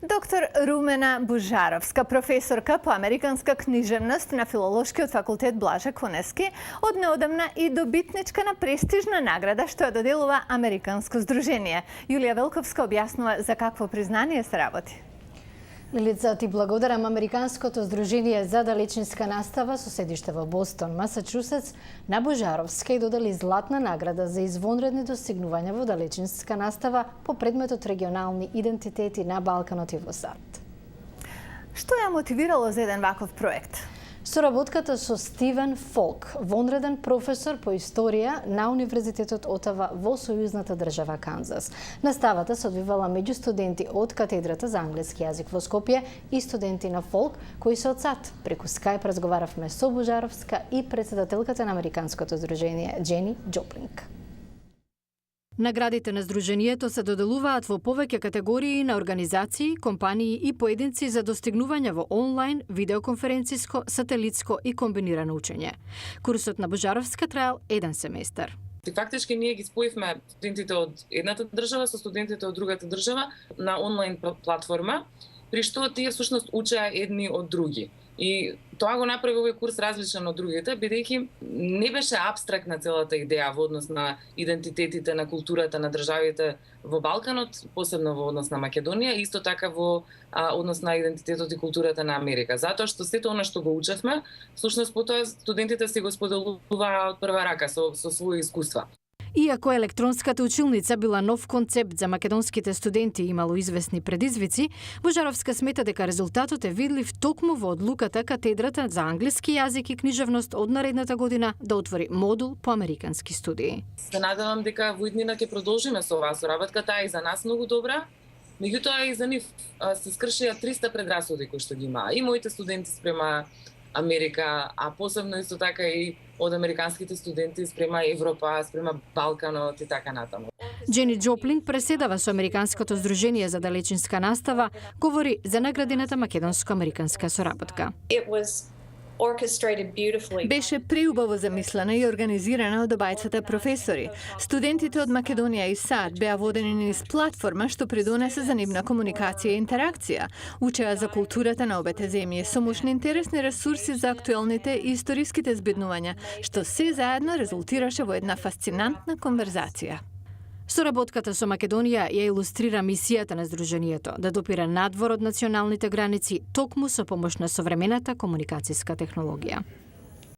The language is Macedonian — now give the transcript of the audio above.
Доктор Румена Бужаровска, професорка по американска книжевност на Филолошкиот факултет Блажа Коневски, од неодамна и добитничка на престижна награда што ја доделува Американско здружение. Јулија Велковска објаснува за какво признание се работи. Лилица, ти благодарам. Американското здружение за далечинска настава со седиште во Бостон, Масачусетс, на Бужаровска и додели златна награда за извонредни достигнувања во далечинска настава по предметот регионални идентитети на Балканот и во САД. Што ја мотивирало за еден ваков проект? Соработката со Стивен Фолк, вонреден професор по историја на Универзитетот Отава во сојузната држава Канзас. Наставата се одвивала меѓу студенти од катедрата за англиски јазик во Скопје и студенти на Фолк, кои се од САД. Преку Скајп разговаравме со Бужаровска и председателката на Американското здружение Джени Джоплинг. Наградите на здруженијето се доделуваат во повеќе категории на организации, компании и поединци за достигнувања во онлайн, видеоконференциско, сателитско и комбинирано учење. Курсот на Бужаровска траел еден семестар. Фактички ние ги споивме студентите од едната држава со студентите од другата држава на онлайн платформа, при што тие всушност учеа едни од други. И тоа го направи овој курс различен од другите, бидејќи не беше абстрактна целата идеја во однос на идентитетите, на културата на државите во Балканот, посебно во однос на Македонија, исто така во однос на идентитетот и културата на Америка. Затоа што сето она што го учевме, всушност потоа студентите си го споделуваа од прва рака со своји искуства. Иако електронската училница била нов концепт за македонските студенти и имало известни предизвици, Бужаровска смета дека резултатот е видлив токму во одлуката катедрата за англиски јазик и книжевност од наредната година да отвори модул по американски студии. Се надевам дека во иднина ќе продолжиме со оваа соработка, таа е за нас многу добра. Меѓутоа и за нив се скршија 300 предрасуди кои што ги имаа. И моите студенти спрема Америка, а посебно исто така и од американските студенти спрема Европа, спрема Балканот и така натаму. Джени Джоплинг преседава со Американското здружение за далечинска настава, говори за наградената македонско-американска соработка. Беше преубаво замислена и организирана од обајцата професори. Студентите од Македонија и САД беа водени низ платформа што придонесе за нивна комуникација и интеракција. Учеа за културата на обете земји со мощни интересни ресурси за актуелните и историските збиднувања, што се заедно резултираше во една фасцинантна конверзација. Соработката со Македонија ја илустрира мисијата на здруженијето да допира надвор од националните граници токму со помош на современата комуникацијска технологија.